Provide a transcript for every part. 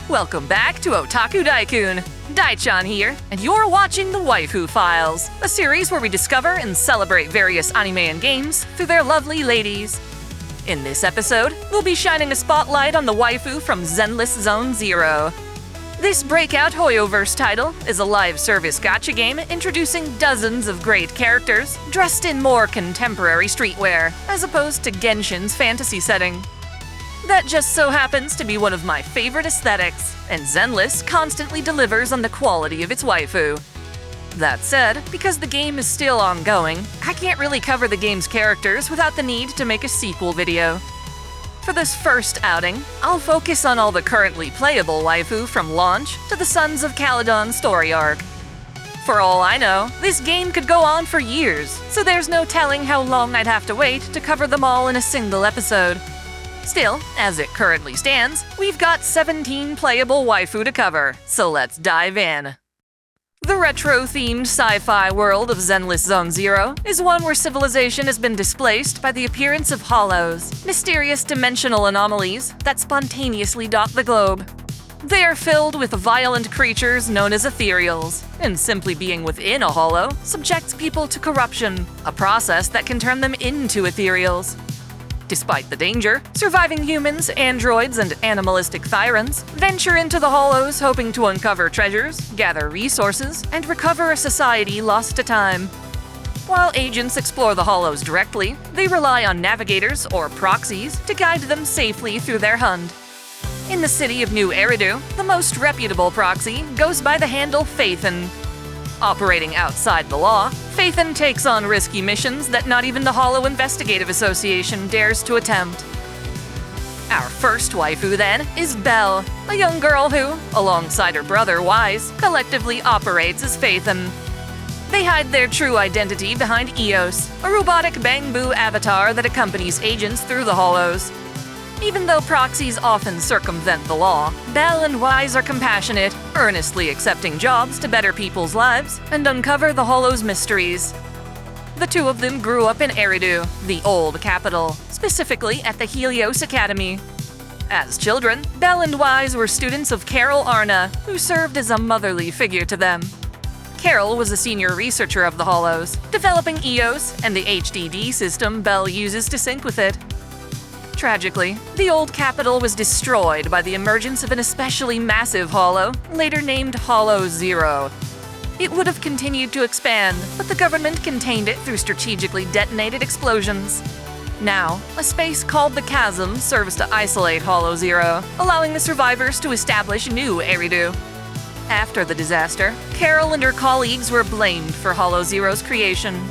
Welcome back to OtakuDaiKun. Dai-chan here, and you're watching the Waifu Files, a series where we discover and celebrate various anime and games through their lovely ladies. In this episode, we'll be shining a spotlight on the waifu from Zenless Zone Zero. This breakout Hoyoverse title is a live service gacha game introducing dozens of great characters dressed in more contemporary streetwear, as opposed to Genshin's fantasy setting. That just so happens to be one of my favorite aesthetics, and Zenless constantly delivers on the quality of its waifu. That said, because the game is still ongoing, I can't really cover the game's characters without the need to make a sequel video. For this first outing, I'll focus on all the currently playable waifu from launch to the Sons of Caledon story arc. For all I know, this game could go on for years, so there's no telling how long I'd have to wait to cover them all in a single episode. Still, as it currently stands, we've got 17 playable waifu to cover, so let's dive in. The retro-themed sci-fi world of Zenless Zone Zero is one where civilization has been displaced by the appearance of hollows, mysterious dimensional anomalies that spontaneously dot the globe. They are filled with violent creatures known as ethereals, and simply being within a hollow subjects people to corruption, a process that can turn them into ethereals. Despite the danger, surviving humans, androids, and animalistic thyrans venture into the hollows hoping to uncover treasures, gather resources, and recover a society lost to time. While agents explore the hollows directly, they rely on navigators or proxies to guide them safely through their hunt. In the city of New Eridu, the most reputable proxy goes by the handle Phaethon. Operating outside the law, Phaethon takes on risky missions that not even the Hollow Investigative Association dares to attempt. Our first waifu, then, is Belle, a young girl who, alongside her brother Wise, collectively operates as Phaethon. They hide their true identity behind Eos, a robotic bamboo avatar that accompanies agents through the hollows. Even though proxies often circumvent the law, Belle and Wise are compassionate, earnestly accepting jobs to better people's lives and uncover the Hollow's mysteries. The two of them grew up in Eridu, the old capital, specifically at the Helios Academy. As children, Belle and Wise were students of Carol Arna, who served as a motherly figure to them. Carol was a senior researcher of the Hollows, developing Eos and the HDD system Belle uses to sync with it. Tragically, the old capital was destroyed by the emergence of an especially massive hollow, later named Hollow Zero. It would have continued to expand, but the government contained it through strategically detonated explosions. Now, a space called the Chasm serves to isolate Hollow Zero, allowing the survivors to establish New Eridu. After the disaster, Carol and her colleagues were blamed for Hollow Zero's creation.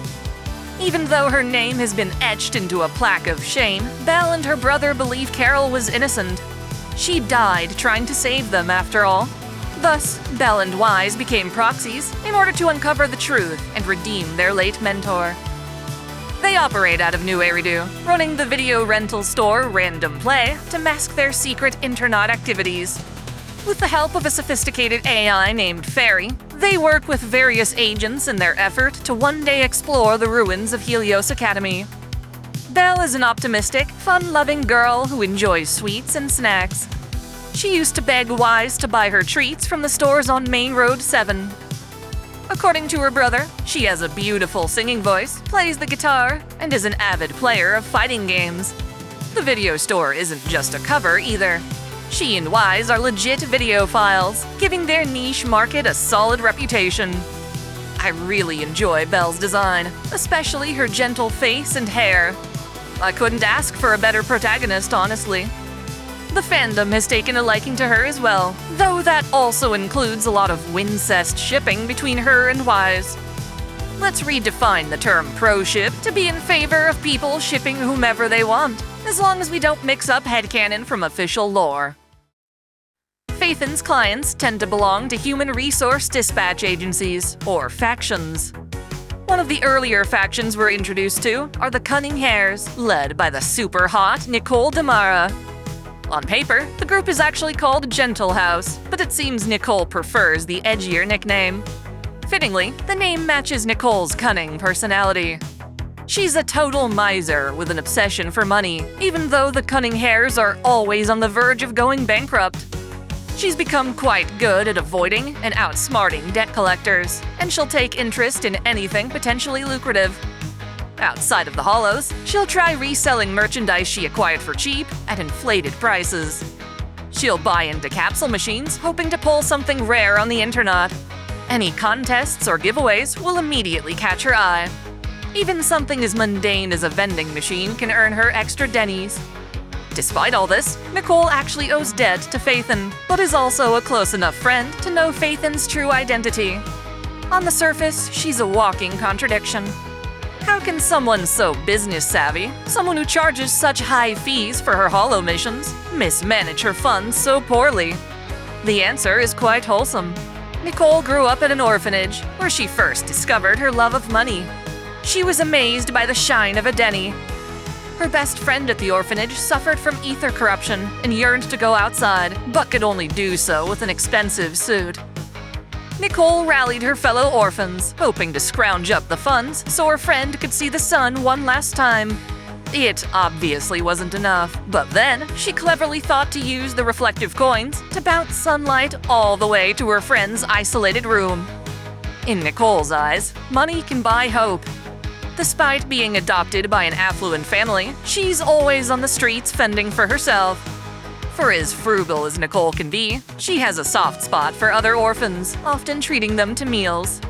Even though her name has been etched into a plaque of shame, Belle and her brother believe Carol was innocent. She died trying to save them, after all. Thus, Belle and Wise became proxies in order to uncover the truth and redeem their late mentor. They operate out of New Eridu, running the video rental store Random Play to mask their secret internet activities. With the help of a sophisticated AI named Fairy, they work with various agents in their effort to one day explore the ruins of Helios Academy. Belle is an optimistic, fun-loving girl who enjoys sweets and snacks. She used to beg Wise to buy her treats from the stores on Main Road 7. According to her brother, she has a beautiful singing voice, plays the guitar, and is an avid player of fighting games. The video store isn't just a cover either. She and Wise are legit video files, giving their niche market a solid reputation. I really enjoy Belle's design, especially her gentle face and hair. I couldn't ask for a better protagonist, honestly. The fandom has taken a liking to her as well, though that also includes a lot of wincest shipping between her and Wise. Let's redefine the term pro-ship to be in favor of people shipping whomever they want, as long as we don't mix up headcanon from official lore. Phaethon's clients tend to belong to human resource dispatch agencies, or factions. One of the earlier factions we're introduced to are the Cunning Hares, led by the super hot Nicole Demara. On paper, the group is actually called Gentle House, but it seems Nicole prefers the edgier nickname. Fittingly, the name matches Nicole's cunning personality. She's a total miser with an obsession for money, even though the Cunning Hares are always on the verge of going bankrupt. She's become quite good at avoiding and outsmarting debt collectors, and she'll take interest in anything potentially lucrative. Outside of the hollows, she'll try reselling merchandise she acquired for cheap at inflated prices. She'll buy into capsule machines, hoping to pull something rare on the internet. Any contests or giveaways will immediately catch her eye. Even something as mundane as a vending machine can earn her extra dennies. Despite all this, Nicole actually owes debt to Phaethon, but is also a close enough friend to know Phaethon's true identity. On the surface, she's a walking contradiction. How can someone so business-savvy, someone who charges such high fees for her hollow missions, mismanage her funds so poorly? The answer is quite wholesome. Nicole grew up at an orphanage, where she first discovered her love of money. She was amazed by the shine of a denny. Her best friend at the orphanage suffered from ether corruption and yearned to go outside, but could only do so with an expensive suit. Nicole rallied her fellow orphans, hoping to scrounge up the funds so her friend could see the sun one last time. It obviously wasn't enough, but then she cleverly thought to use the reflective coins to bounce sunlight all the way to her friend's isolated room. In Nicole's eyes, money can buy hope. Despite being adopted by an affluent family, she's always on the streets fending for herself. For as frugal as Nicole can be, she has a soft spot for other orphans, often treating them to meals.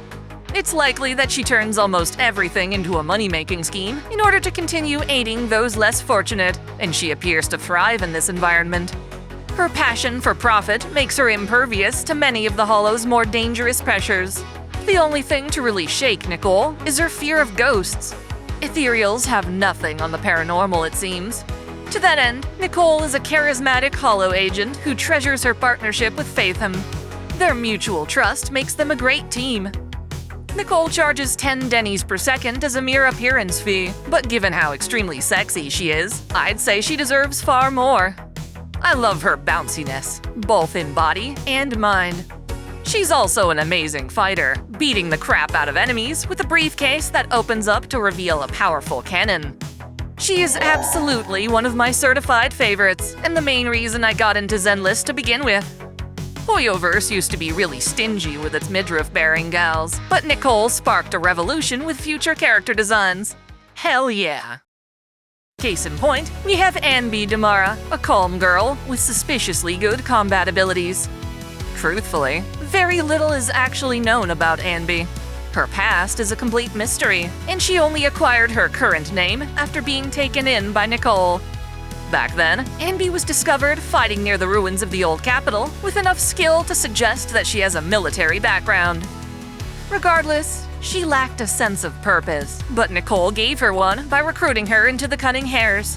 It's likely that she turns almost everything into a money-making scheme in order to continue aiding those less fortunate, and she appears to thrive in this environment. Her passion for profit makes her impervious to many of the Hollow's more dangerous pressures. The only thing to really shake Nicole is her fear of ghosts. Ethereals have nothing on the paranormal, it seems. To that end, Nicole is a charismatic Hollow agent who treasures her partnership with Phaethon. Their mutual trust makes them a great team. Nicole charges 10 dennies per second as a mere appearance fee, but given how extremely sexy she is, I'd say she deserves far more. I love her bounciness, both in body and mind. She's also an amazing fighter, beating the crap out of enemies with a briefcase that opens up to reveal a powerful cannon. She is absolutely one of my certified favorites, and the main reason I got into Zenless to begin with. Hoyoverse used to be really stingy with its midriff-bearing gals, but Nicole sparked a revolution with future character designs. Hell yeah! Case in point, we have Anby Demara, a calm girl with suspiciously good combat abilities. Truthfully, very little is actually known about Anby. Her past is a complete mystery, and she only acquired her current name after being taken in by Nicole. Back then, Anby was discovered fighting near the ruins of the old capital with enough skill to suggest that she has a military background. Regardless, she lacked a sense of purpose, but Nicole gave her one by recruiting her into the Cunning Hares.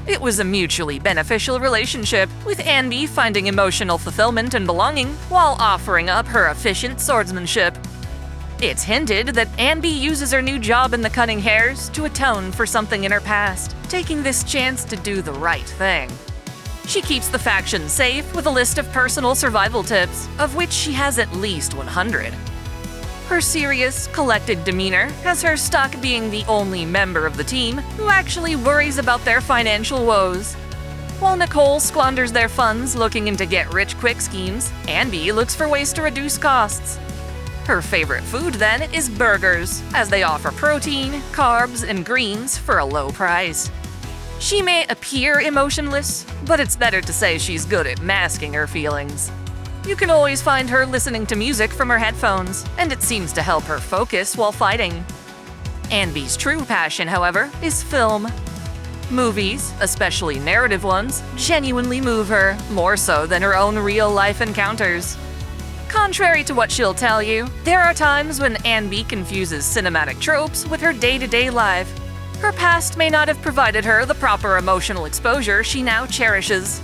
It was a mutually beneficial relationship, with Anby finding emotional fulfillment and belonging while offering up her efficient swordsmanship. It's hinted that Anby uses her new job in the Cunning Hares to atone for something in her past, taking this chance to do the right thing. She keeps the faction safe with a list of personal survival tips, of which she has at least 100. Her serious, collected demeanor has her stuck being the only member of the team who actually worries about their financial woes. While Nicole squanders their funds looking into get-rich-quick schemes, Anby looks for ways to reduce costs. Her favorite food, then, is burgers, as they offer protein, carbs, and greens for a low price. She may appear emotionless, but it's better to say she's good at masking her feelings. You can always find her listening to music from her headphones, and it seems to help her focus while fighting. Anby's true passion, however, is film. Movies, especially narrative ones, genuinely move her, more so than her own real-life encounters. Contrary to what she'll tell you, there are times when Anby confuses cinematic tropes with her day-to-day life. Her past may not have provided her the proper emotional exposure she now cherishes.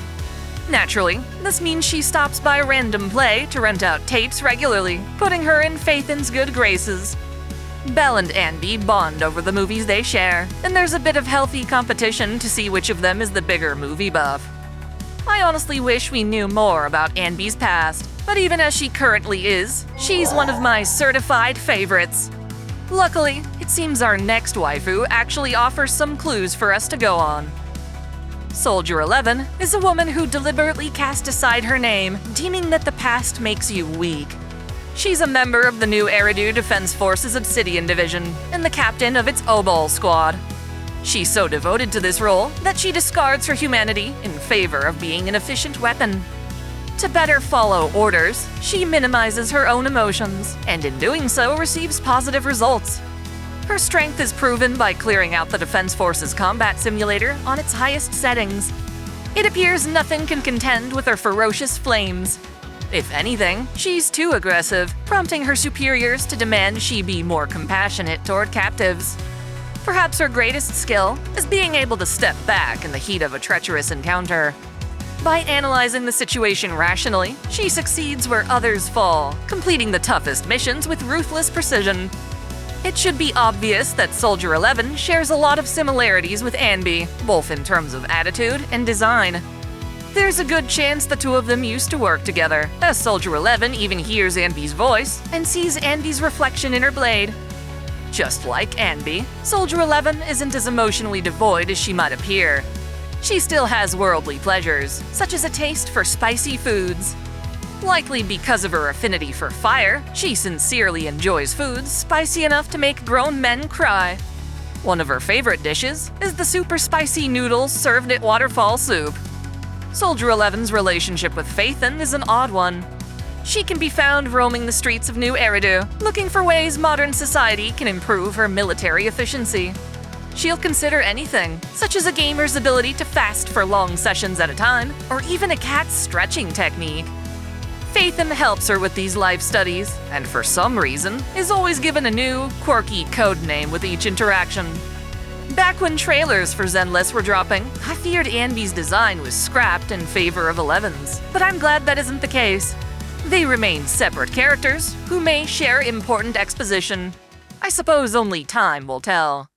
Naturally, this means she stops by Random Play to rent out tapes regularly, putting her in Phaethon's good graces. Belle and Anby bond over the movies they share, and there's a bit of healthy competition to see which of them is the bigger movie buff. I honestly wish we knew more about Anby's past, but even as she currently is, she's one of my certified favorites. Luckily, it seems our next waifu actually offers some clues for us to go on. Soldier 11 is a woman who deliberately cast aside her name, deeming that the past makes you weak. She's a member of the new Eridu Defense Forces Obsidian Division and the captain of its Obol squad. She's so devoted to this role that she discards her humanity in favor of being an efficient weapon. To better follow orders, she minimizes her own emotions, and in doing so receives positive results. Her strength is proven by clearing out the Defense Forces combat simulator on its highest settings. It appears nothing can contend with her ferocious flames. If anything, she's too aggressive, prompting her superiors to demand she be more compassionate toward captives. Perhaps her greatest skill is being able to step back in the heat of a treacherous encounter. By analyzing the situation rationally, she succeeds where others fall, completing the toughest missions with ruthless precision. It should be obvious that Soldier 11 shares a lot of similarities with Anby, both in terms of attitude and design. There's a good chance the two of them used to work together, as Soldier 11 even hears Anby's voice and sees Anby's reflection in her blade. Just like Anby, Soldier 11 isn't as emotionally devoid as she might appear. She still has worldly pleasures, such as a taste for spicy foods. Likely because of her affinity for fire, she sincerely enjoys foods spicy enough to make grown men cry. One of her favorite dishes is the super spicy noodles served at Waterfall Soup. Soldier 11's relationship with Phaethon is an odd one. She can be found roaming the streets of New Eridu, looking for ways modern society can improve her military efficiency. She'll consider anything, such as a gamer's ability to fast for long sessions at a time, or even a cat's stretching technique. Phaethon helps her with these life studies, and for some reason, is always given a new, quirky codename with each interaction. Back when trailers for Zenless were dropping, I feared Anby's design was scrapped in favor of 11's, but I'm glad that isn't the case. They remain separate characters who may share important exposition. I suppose only time will tell.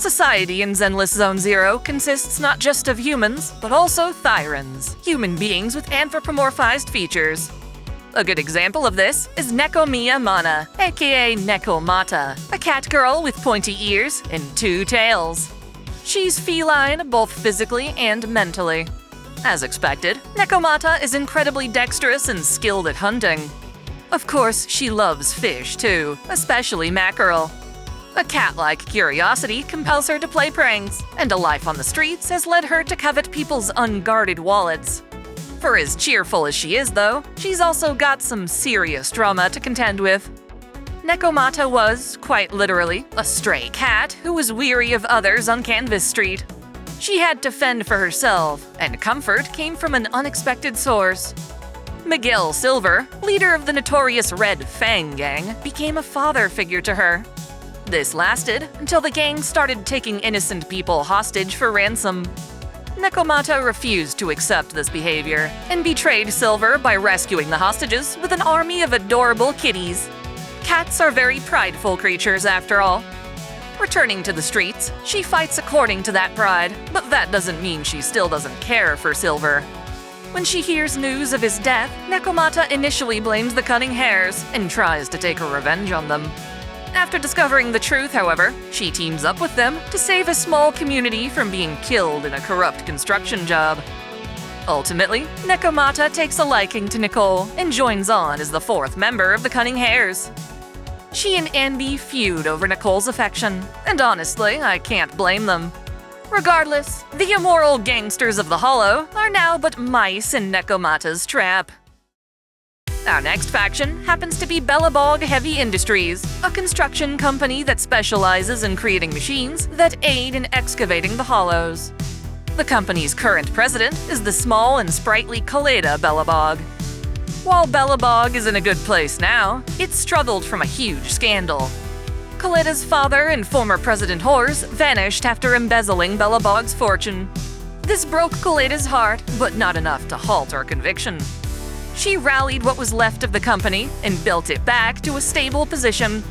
Society in Zenless Zone Zero consists not just of humans, but also Thyrans, human beings with anthropomorphized features. A good example of this is Nekomata, aka Nekomata, a cat girl with pointy ears and two tails. She's feline both physically and mentally. As expected, Nekomata is incredibly dexterous and skilled at hunting. Of course, she loves fish too, especially mackerel. A cat-like curiosity compels her to play pranks, and a life on the streets has led her to covet people's unguarded wallets. For as cheerful as she is, though, she's also got some serious drama to contend with. Nekomata was, quite literally, a stray cat who was weary of others on Canvas Street. She had to fend for herself, and comfort came from an unexpected source. Miguel Silver, leader of the notorious Red Fang Gang, became a father figure to her. This lasted until the gang started taking innocent people hostage for ransom. Nekomata refused to accept this behavior and betrayed Silver by rescuing the hostages with an army of adorable kitties. Cats are very prideful creatures after all. Returning to the streets, she fights according to that pride, but that doesn't mean she still doesn't care for Silver. When she hears news of his death, Nekomata initially blames the Cunning Hares and tries to take her revenge on them. After discovering the truth, however, she teams up with them to save a small community from being killed in a corrupt construction job. Ultimately, Nekomata takes a liking to Nicole and joins on as the fourth member of the Cunning Hares. She and Anby feud over Nicole's affection, and honestly, I can't blame them. Regardless, the immoral gangsters of the Hollow are now but mice in Nekomata's trap. Our next faction happens to be Belobog Heavy Industries, a construction company that specializes in creating machines that aid in excavating the hollows. The company's current president is the small and sprightly Koleda Belobog. While Belobog is in a good place now, it struggled from a huge scandal. Koleda's father and former President Horse vanished after embezzling Belobog's fortune. This broke Koleda's heart, but not enough to halt her conviction. She rallied what was left of the company and built it back to a stable position.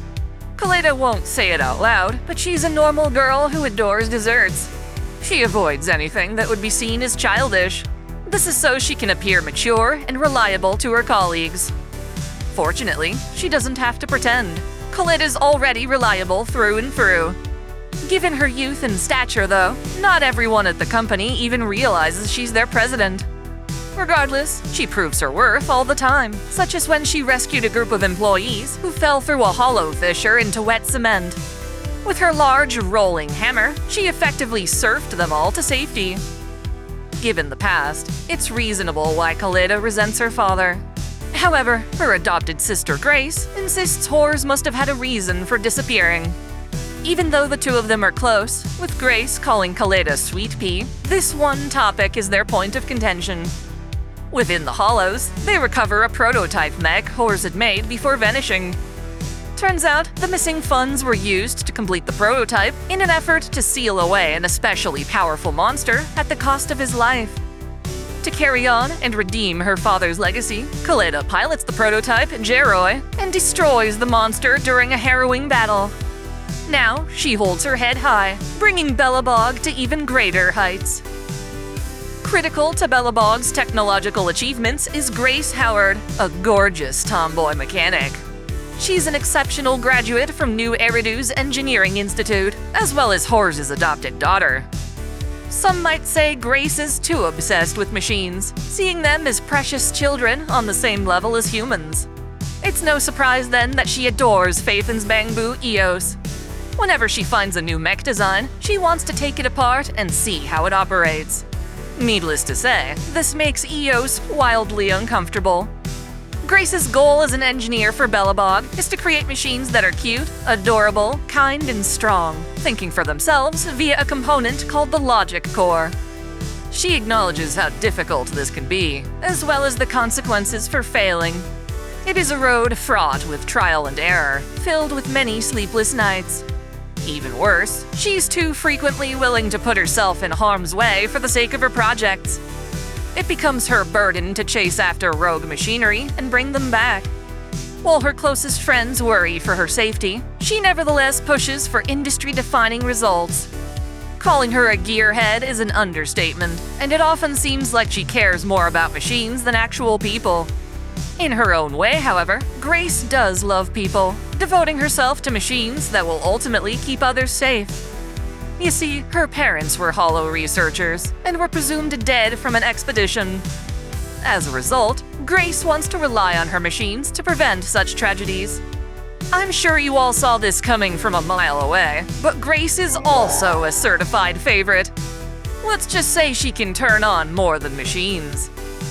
Koleda won't say it out loud, but she's a normal girl who adores desserts. She avoids anything that would be seen as childish. This is so she can appear mature and reliable to her colleagues. Fortunately, she doesn't have to pretend. Koleda's already reliable through and through. Given her youth and stature, though, not everyone at the company even realizes she's their president. Regardless, she proves her worth all the time, such as when she rescued a group of employees who fell through a hollow fissure into wet cement. With her large, rolling hammer, she effectively surfed them all to safety. Given the past, it's reasonable why Koleda resents her father. However, her adopted sister Grace insists whores must have had a reason for disappearing. Even though the two of them are close, with Grace calling Koleda Sweet Pea, this one topic is their point of contention. Within the hollows, they recover a prototype mech whores had made before vanishing. Turns out, the missing funds were used to complete the prototype in an effort to seal away an especially powerful monster at the cost of his life. To carry on and redeem her father's legacy, Koleda pilots the prototype, Jeroi, and destroys the monster during a harrowing battle. Now, she holds her head high, bringing Belobog to even greater heights. Critical to Belobog's technological achievements is Grace Howard, a gorgeous tomboy mechanic. She's an exceptional graduate from New Eridu's Engineering Institute, as well as Horse's adopted daughter. Some might say Grace is too obsessed with machines, seeing them as precious children on the same level as humans. It's no surprise then that she adores Phaethon's Bangbu EOS. Whenever she finds a new mech design, she wants to take it apart and see how it operates. Needless to say, this makes EOS wildly uncomfortable. Grace's goal as an engineer for Belobog is to create machines that are cute, adorable, kind, and strong, thinking for themselves via a component called the logic core. She acknowledges how difficult this can be, as well as the consequences for failing. It is a road fraught with trial and error, filled with many sleepless nights. Even worse, she's too frequently willing to put herself in harm's way for the sake of her projects. It becomes her burden to chase after rogue machinery and bring them back. While her closest friends worry for her safety, she nevertheless pushes for industry-defining results. Calling her a gearhead is an understatement, and it often seems like she cares more about machines than actual people. In her own way, however, Grace does love people, devoting herself to machines that will ultimately keep others safe. You see, her parents were hollow researchers, and were presumed dead from an expedition. As a result, Grace wants to rely on her machines to prevent such tragedies. I'm sure you all saw this coming from a mile away, but Grace is also a certified favorite. Let's just say she can turn on more than machines.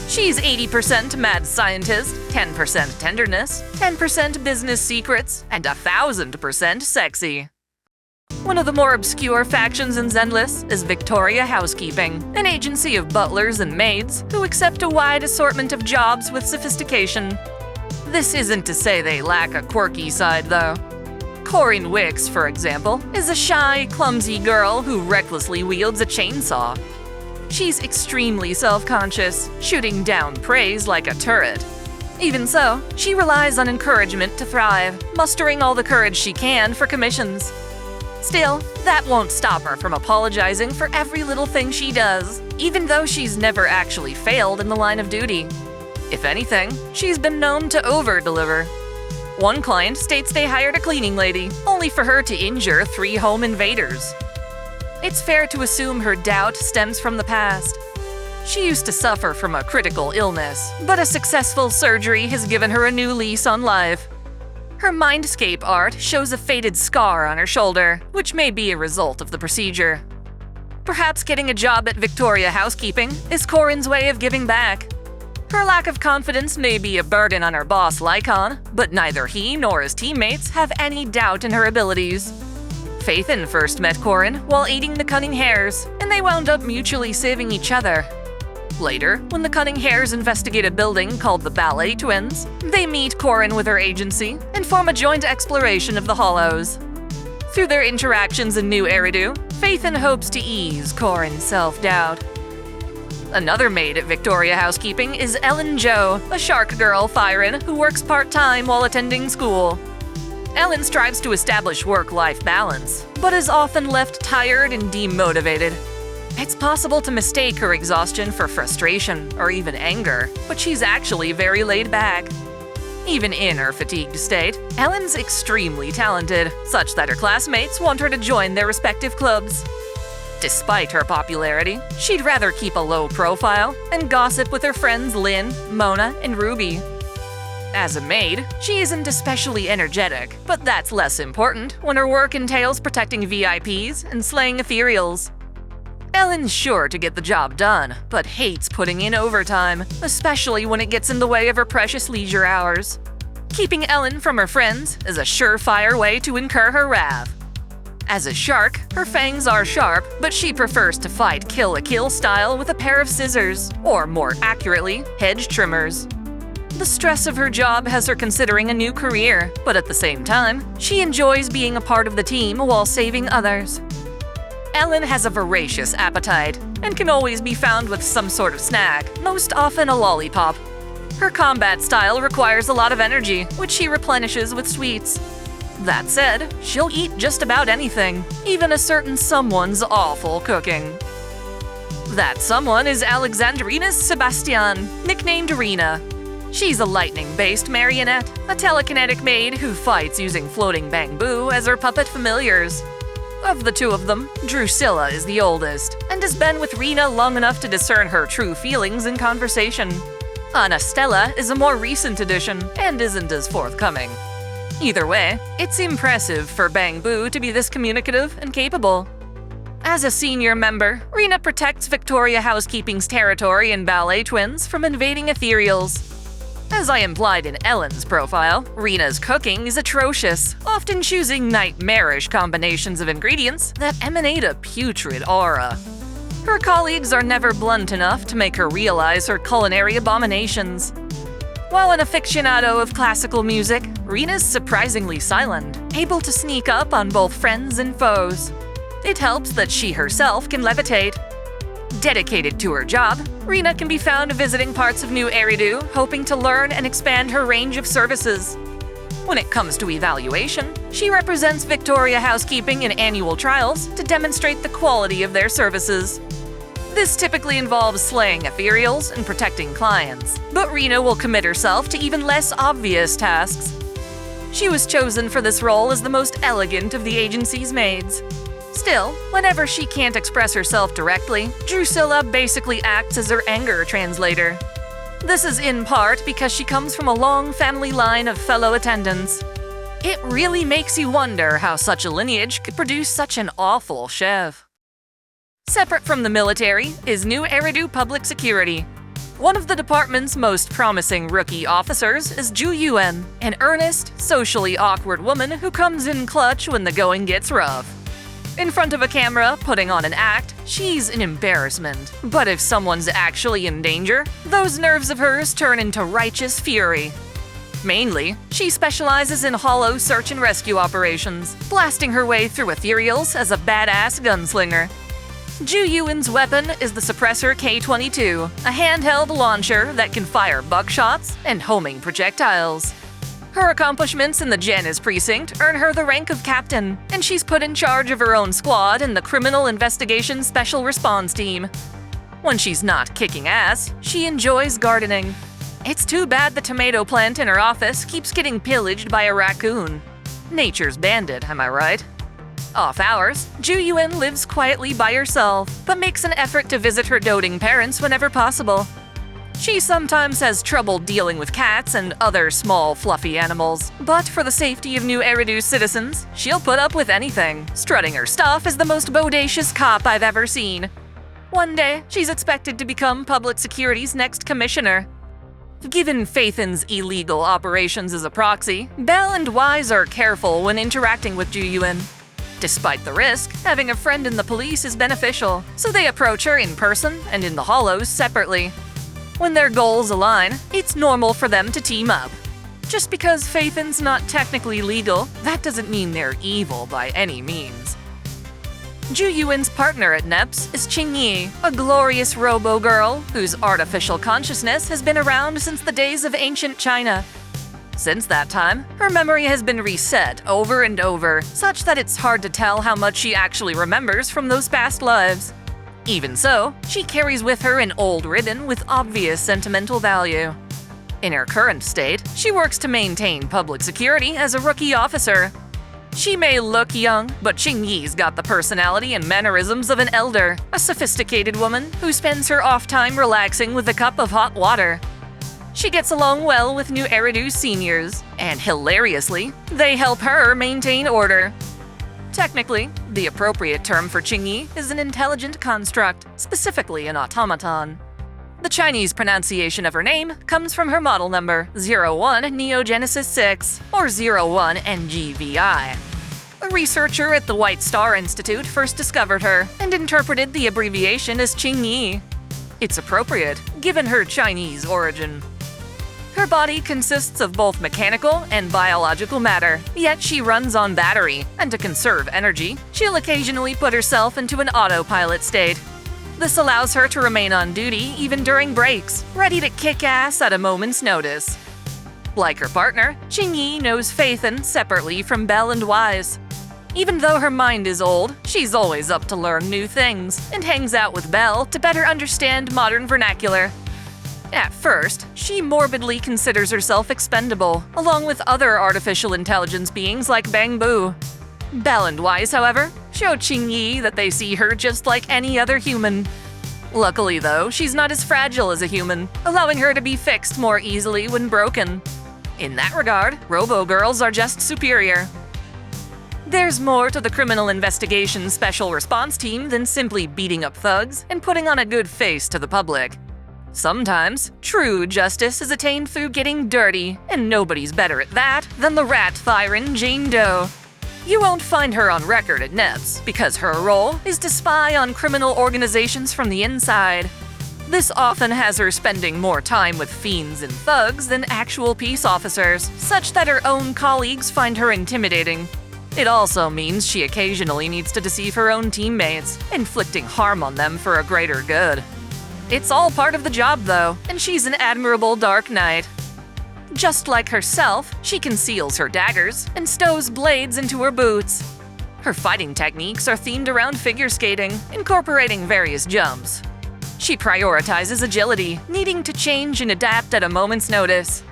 She's 80% mad scientist, 10% tenderness, 10% business secrets, and 1,000% sexy. One of the more obscure factions in Zenless is Victoria Housekeeping, an agency of butlers and maids who accept a wide assortment of jobs with sophistication. This isn't to say they lack a quirky side, though. Corin Wickes, for example, is a shy, clumsy girl who recklessly wields a chainsaw. She's extremely self-conscious, shooting down praise like a turret. Even so, she relies on encouragement to thrive, mustering all the courage she can for commissions. Still, that won't stop her from apologizing for every little thing she does, even though she's never actually failed in the line of duty. If anything, she's been known to over-deliver. One client states they hired a cleaning lady, only for her to injure 3 home invaders. It's fair to assume her doubt stems from the past. She used to suffer from a critical illness, but a successful surgery has given her a new lease on life. Her mindscape art shows a faded scar on her shoulder, which may be a result of the procedure. Perhaps getting a job at Victoria Housekeeping is Corin's way of giving back. Her lack of confidence may be a burden on her boss Lycon, but neither he nor his teammates have any doubt in her abilities. Phaethon first met Corin while aiding the Cunning Hares, and they wound up mutually saving each other. Later, when the Cunning Hares investigate a building called the Ballet Twins, they meet Corin with her agency and form a joint exploration of the Hollows. Through their interactions in New Eridu, Phaethon hopes to ease Corin's self-doubt. Another maid at Victoria Housekeeping is Ellen Jo, a shark girl Firen who works part-time while attending school. Ellen strives to establish work-life balance, but is often left tired and demotivated. It's possible to mistake her exhaustion for frustration or even anger, but she's actually very laid back. Even in her fatigued state, Ellen's extremely talented, such that her classmates want her to join their respective clubs. Despite her popularity, she'd rather keep a low profile and gossip with her friends Lynn, Mona, and Ruby. As a maid, she isn't especially energetic, but that's less important when her work entails protecting VIPs and slaying ethereals. Ellen's sure to get the job done, but hates putting in overtime, especially when it gets in the way of her precious leisure hours. Keeping Ellen from her friends is a surefire way to incur her wrath. As a shark, her fangs are sharp, but she prefers to fight kill-a-kill style with a pair of scissors, or more accurately, hedge trimmers. The stress of her job has her considering a new career, but at the same time, she enjoys being a part of the team while saving others. Ellen has a voracious appetite, and can always be found with some sort of snack, most often a lollipop. Her combat style requires a lot of energy, which she replenishes with sweets. That said, she'll eat just about anything, even a certain someone's awful cooking. That someone is Alexandrina Sebastiane, nicknamed Rena. She's a lightning-based marionette, a telekinetic maid who fights using floating bamboo as her puppet familiars. Of the two of them, Drusilla is the oldest, and has been with Rena long enough to discern her true feelings in conversation. Anastella is a more recent addition, and isn't as forthcoming. Either way, it's impressive for Bamboo to be this communicative and capable. As a senior member, Rena protects Victoria Housekeeping's territory in Ballet Twins from invading ethereals. As I implied in Ellen's profile, Rena's cooking is atrocious, often choosing nightmarish combinations of ingredients that emanate a putrid aura. Her colleagues are never blunt enough to make her realize her culinary abominations. While an aficionado of classical music, Rena's surprisingly silent, able to sneak up on both friends and foes. It helps that she herself can levitate. Dedicated to her job, Rena can be found visiting parts of New Eridu, hoping to learn and expand her range of services. When it comes to evaluation, she represents Victoria Housekeeping in annual trials to demonstrate the quality of their services. This typically involves slaying ethereals and protecting clients, but Rena will commit herself to even less obvious tasks. She was chosen for this role as the most elegant of the agency's maids. Still, whenever she can't express herself directly, Drusilla basically acts as her anger translator. This is in part because she comes from a long family line of fellow attendants. It really makes you wonder how such a lineage could produce such an awful chef. Separate from the military is New Eridu Public Security. One of the department's most promising rookie officers is Zhu Yuan, an earnest, socially awkward woman who comes in clutch when the going gets rough. In front of a camera, putting on an act, she's an embarrassment. But if someone's actually in danger, those nerves of hers turn into righteous fury. Mainly, she specializes in hollow search and rescue operations, blasting her way through ethereals as a badass gunslinger. Zhu Yuan's weapon is the Suppressor K-22, a handheld launcher that can fire buckshots and homing projectiles. Her accomplishments in the Janus precinct earn her the rank of captain, and she's put in charge of her own squad in the Criminal Investigation Special Response Team. When she's not kicking ass, she enjoys gardening. It's too bad the tomato plant in her office keeps getting pillaged by a raccoon. Nature's bandit, am I right? Off hours, Zhu Yuan lives quietly by herself, but makes an effort to visit her doting parents whenever possible. She sometimes has trouble dealing with cats and other small, fluffy animals, but for the safety of New Eridu citizens, she'll put up with anything, strutting her stuff as the most bodacious cop I've ever seen. One day, she's expected to become public security's next commissioner. Given Phaethan's illegal operations as a proxy, Belle and Wise are careful when interacting with Zhu Yuan. Despite the risk, having a friend in the police is beneficial, so they approach her in person and in the hollows separately. When their goals align, it's normal for them to team up. Just because Phaethan's not technically legal, that doesn't mean they're evil by any means. Zhu Yuan's partner at NEPS is Qingyi, a glorious robo-girl whose artificial consciousness has been around since the days of ancient China. Since that time, her memory has been reset over and over, such that it's hard to tell how much she actually remembers from those past lives. Even so, she carries with her an old ribbon with obvious sentimental value. In her current state, she works to maintain public security as a rookie officer. She may look young, but Qingyi's got the personality and mannerisms of an elder, a sophisticated woman who spends her off time relaxing with a cup of hot water. She gets along well with new Eridu seniors, and hilariously, they help her maintain order. Technically, the appropriate term for Qingyi is an intelligent construct, specifically an automaton. The Chinese pronunciation of her name comes from her model number 01 Neogenesis 6, or 01 NGVI. A researcher at the White Star Institute first discovered her and interpreted the abbreviation as Qingyi. It's appropriate, given her Chinese origin. Her body consists of both mechanical and biological matter, yet she runs on battery, and to conserve energy, she'll occasionally put herself into an autopilot state. This allows her to remain on duty even during breaks, ready to kick ass at a moment's notice. Like her partner, Qingyi knows Phaethon separately from Belle and Wise. Even though her mind is old, she's always up to learn new things, and hangs out with Belle to better understand modern vernacular. At first, she morbidly considers herself expendable, along with other artificial intelligence beings like Bangbu. Belle and Wise, however, show Qingyi that they see her just like any other human. Luckily, though, she's not as fragile as a human, allowing her to be fixed more easily when broken. In that regard, robo-girls are just superior. There's more to the Criminal Investigation Special Response Team than simply beating up thugs and putting on a good face to the public. Sometimes, true justice is attained through getting dirty, and nobody's better at that than the rat Thyron Jane Doe. You won't find her on record at NEPS, because her role is to spy on criminal organizations from the inside. This often has her spending more time with fiends and thugs than actual peace officers, such that her own colleagues find her intimidating. It also means she occasionally needs to deceive her own teammates, inflicting harm on them for a greater good. It's all part of the job, though, and she's an admirable Dark Knight. Just like herself, she conceals her daggers and stows blades into her boots. Her fighting techniques are themed around figure skating, incorporating various jumps. She prioritizes agility, needing to change and adapt at a moment's notice.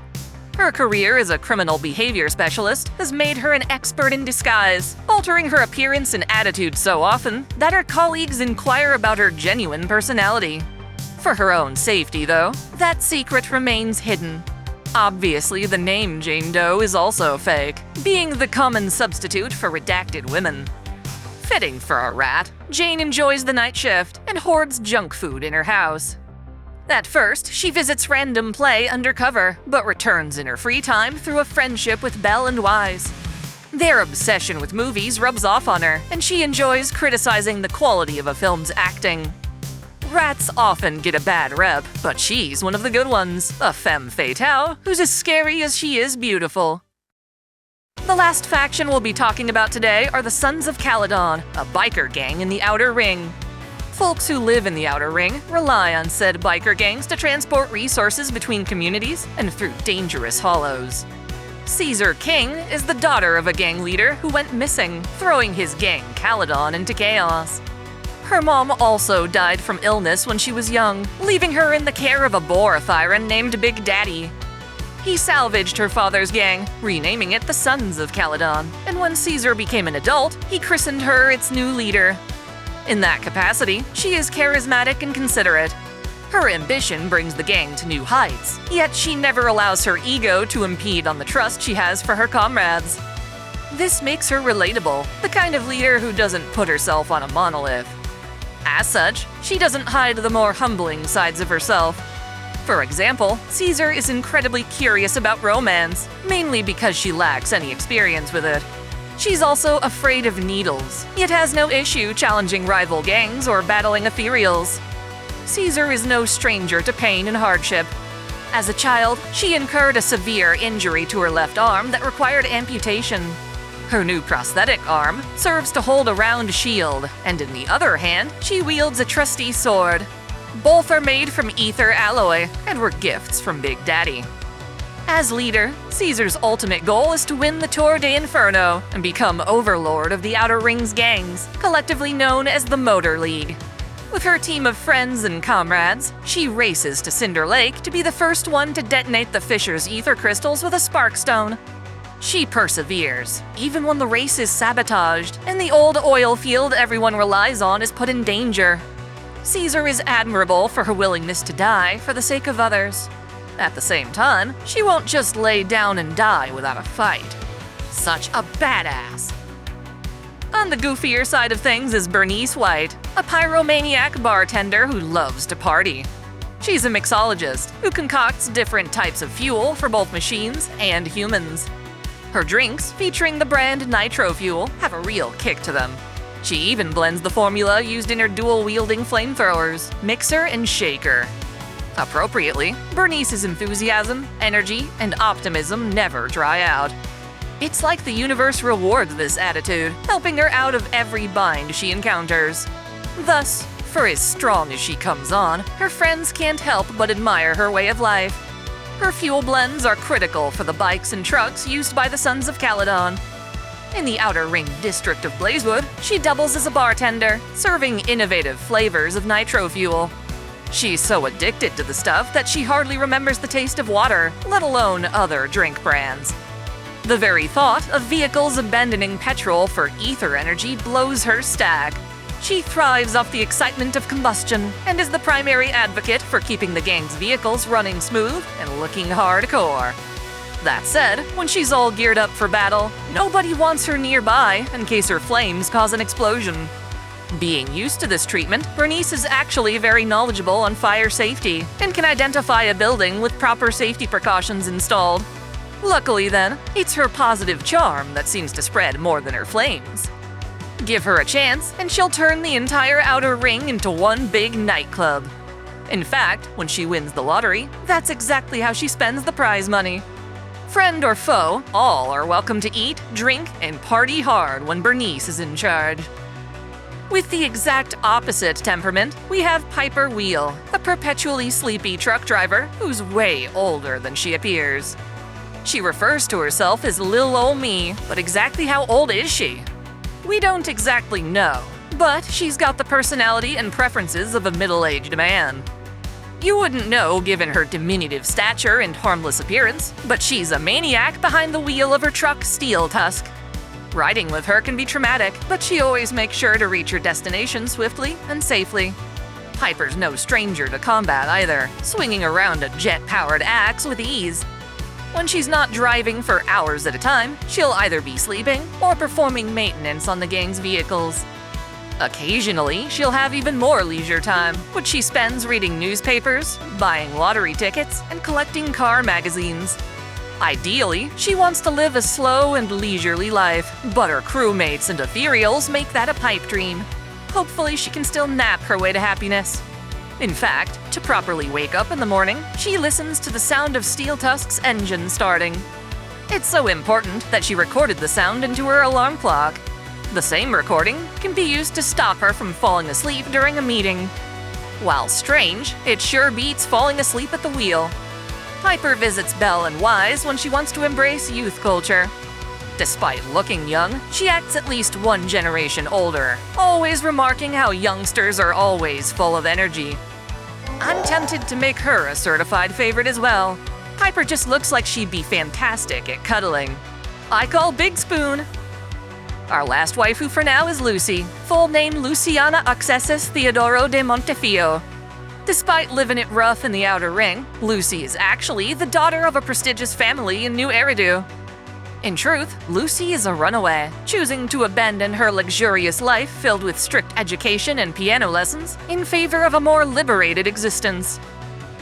Her career as a criminal behavior specialist has made her an expert in disguise, altering her appearance and attitude so often that her colleagues inquire about her genuine personality. For her own safety, though, that secret remains hidden. Obviously, the name Jane Doe is also fake, being the common substitute for redacted women. Fitting for a rat, Jane enjoys the night shift and hoards junk food in her house. At first, she visits random play undercover, but returns in her free time through a friendship with Belle and Wise. Their obsession with movies rubs off on her, and she enjoys criticizing the quality of a film's acting. Rats often get a bad rep, but she's one of the good ones, a femme fatale who's as scary as she is beautiful. The last faction we'll be talking about today are the Sons of Caledon, a biker gang in the Outer Ring. Folks who live in the Outer Ring rely on said biker gangs to transport resources between communities and through dangerous hollows. Caesar King is the daughter of a gang leader who went missing, throwing his gang Caledon into chaos. Her mom also died from illness when she was young, leaving her in the care of a boar Thyron named Big Daddy. He salvaged her father's gang, renaming it the Sons of Caledon, and when Caesar became an adult, he christened her its new leader. In that capacity, she is charismatic and considerate. Her ambition brings the gang to new heights, yet she never allows her ego to impede on the trust she has for her comrades. This makes her relatable, the kind of leader who doesn't put herself on a monolith. As such, she doesn't hide the more humbling sides of herself. For example, Caesar is incredibly curious about romance, mainly because she lacks any experience with it. She's also afraid of needles, yet has no issue challenging rival gangs or battling ethereals. Caesar is no stranger to pain and hardship. As a child, she incurred a severe injury to her left arm that required amputation. Her new prosthetic arm serves to hold a round shield, and in the other hand, she wields a trusty sword. Both are made from ether alloy and were gifts from Big Daddy. As leader, Caesar's ultimate goal is to win the Tour de Inferno and become overlord of the Outer Ring's gangs, collectively known as the Motor League. With her team of friends and comrades, she races to Cinder Lake to be the first one to detonate the Fisher's ether crystals with a spark stone. She perseveres, even when the race is sabotaged and the old oil field everyone relies on is put in danger. Caesar is admirable for her willingness to die for the sake of others. At the same time, she won't just lay down and die without a fight. Such a badass. On the goofier side of things is Burnice White, a pyromaniac bartender who loves to party. She's a mixologist who concocts different types of fuel for both machines and humans. Her drinks, featuring the brand Nitro Fuel, have a real kick to them. She even blends the formula used in her dual-wielding flamethrowers, Mixer and Shaker. Appropriately, Burnice's enthusiasm, energy, and optimism never dry out. It's like the universe rewards this attitude, helping her out of every bind she encounters. Thus, for as strong as she comes on, her friends can't help but admire her way of life. Her fuel blends are critical for the bikes and trucks used by the Sons of Caledon. In the Outer Ring district of Blazewood, she doubles as a bartender, serving innovative flavors of nitro fuel. She's so addicted to the stuff that she hardly remembers the taste of water, let alone other drink brands. The very thought of vehicles abandoning petrol for ether energy blows her stack. She thrives off the excitement of combustion and is the primary advocate for keeping the gang's vehicles running smooth and looking hardcore. That said, when she's all geared up for battle, nobody wants her nearby in case her flames cause an explosion. Being used to this treatment, Burnice is actually very knowledgeable on fire safety and can identify a building with proper safety precautions installed. Luckily then, it's her positive charm that seems to spread more than her flames. Give her a chance, and she'll turn the entire Outer Ring into one big nightclub. In fact, when she wins the lottery, that's exactly how she spends the prize money. Friend or foe, all are welcome to eat, drink, and party hard when Burnice is in charge. With the exact opposite temperament, we have Piper Wheel, a perpetually sleepy truck driver who's way older than she appears. She refers to herself as Lil Ol' Me, but exactly how old is she? We don't exactly know, but she's got the personality and preferences of a middle-aged man. You wouldn't know given her diminutive stature and harmless appearance, but she's a maniac behind the wheel of her truck Steel Tusk. Riding with her can be traumatic, but she always makes sure to reach her destination swiftly and safely. Piper's no stranger to combat either, swinging around a jet-powered axe with ease. When she's not driving for hours at a time, she'll either be sleeping or performing maintenance on the gang's vehicles. Occasionally, she'll have even more leisure time, which she spends reading newspapers, buying lottery tickets, and collecting car magazines. Ideally, she wants to live a slow and leisurely life, but her crewmates and ethereals make that a pipe dream. Hopefully, she can still nap her way to happiness. In fact, to properly wake up in the morning, she listens to the sound of Steel Tusk's engine starting. It's so important that she recorded the sound into her alarm clock. The same recording can be used to stop her from falling asleep during a meeting. While strange, it sure beats falling asleep at the wheel. Piper visits Belle and Wise when she wants to embrace youth culture. Despite looking young, she acts at least one generation older, always remarking how youngsters are always full of energy. I'm tempted to make her a certified favorite as well. Piper just looks like she'd be fantastic at cuddling. I call Big Spoon. Our last waifu for now is Lucy, full name Luciana Accessis Theodoro de Montefio. Despite living it rough in the Outer Ring, Lucy is actually the daughter of a prestigious family in New Eridu. In truth, Lucy is a runaway, choosing to abandon her luxurious life filled with strict education and piano lessons in favor of a more liberated existence.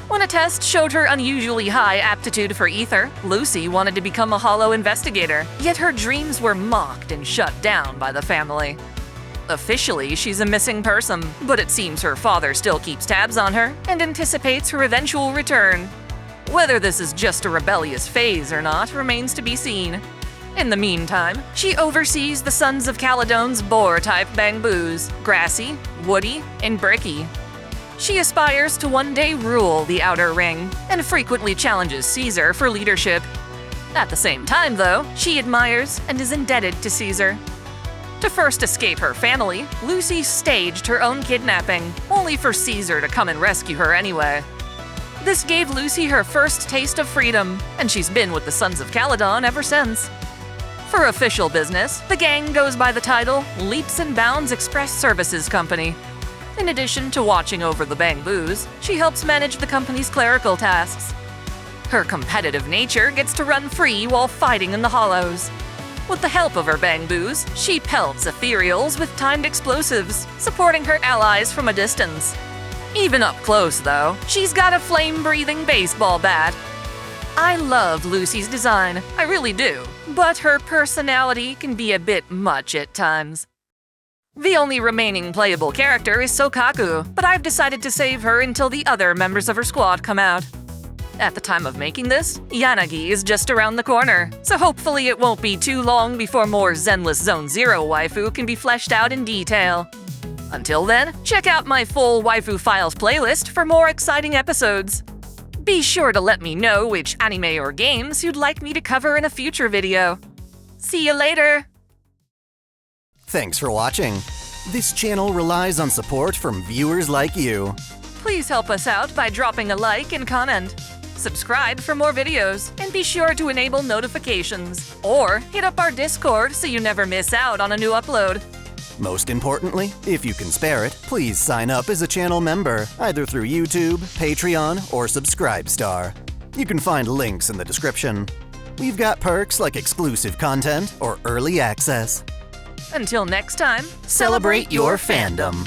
When a test showed her unusually high aptitude for ether, Lucy wanted to become a hollow investigator, yet her dreams were mocked and shut down by the family. Officially, she's a missing person, but it seems her father still keeps tabs on her and anticipates her eventual return. Whether this is just a rebellious phase or not remains to be seen. In the meantime, she oversees the Sons of Caledon's boar-type bamboos, Grassy, Woody, and Bricky. She aspires to one day rule the Outer Ring, and frequently challenges Caesar for leadership. At the same time, though, she admires and is indebted to Caesar. To first escape her family, Lucy staged her own kidnapping, only only for Caesar to come and rescue her anyway. This gave Lucy her first taste of freedom, and she's been with the Sons of Caledon ever since. For official business, the gang goes by the title Leaps and Bounds Express Services Company. In addition to watching over the Bangboos, she helps manage the company's clerical tasks. Her competitive nature gets to run free while fighting in the hollows. With the help of her Bangboos, she pelts ethereals with timed explosives, supporting her allies from a distance. Even up close, though, she's got a flame-breathing baseball bat. I love Lucy's design, I really do, but her personality can be a bit much at times. The only remaining playable character is Sokaku, but I've decided to save her until the other members of her squad come out. At the time of making this, Yanagi is just around the corner, so hopefully it won't be too long before more Zenless Zone Zero waifu can be fleshed out in detail. Until then, check out my full Waifu Files playlist for more exciting episodes. Be sure to let me know which anime or games you'd like me to cover in a future video. See you later! Thanks for watching. This channel relies on support from viewers like you. Please help us out by dropping a like and comment. Subscribe for more videos, and be sure to enable notifications. Or hit up our Discord so you never miss out on a new upload. Most importantly, if you can spare it, please sign up as a channel member, either through YouTube, Patreon, or Subscribestar. You can find links in the description. We've got perks like exclusive content or early access. Until next time, Celebrate your fandom.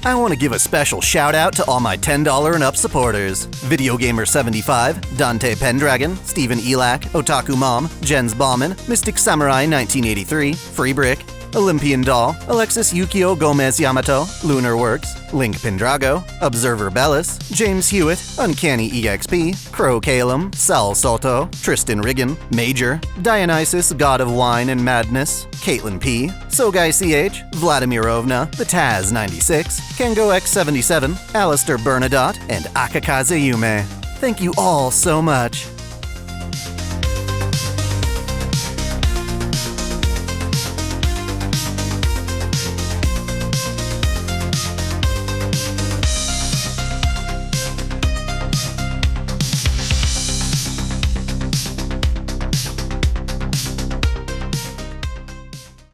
I want to give a special shout out to all my $10 and up supporters. VideoGamer75, Dante Pendragon, Stephen Elak, Otaku Mom, Jens Bauman, Mystic Samurai 1983, Free Brick, Olympian Doll, Alexis Yukio Gomez Yamato, Lunar Works, Link Pendrago, Observer Bellis, James Hewitt, Uncanny EXP, Crow Calum, Sal Soto, Tristan Riggin, Major, Dionysus God of Wine and Madness, Caitlin P, Sogai CH, Vladimirovna, The Taz 96, Kengo X77, Alistair Bernadotte, and Akakaze Yume. Thank you all so much.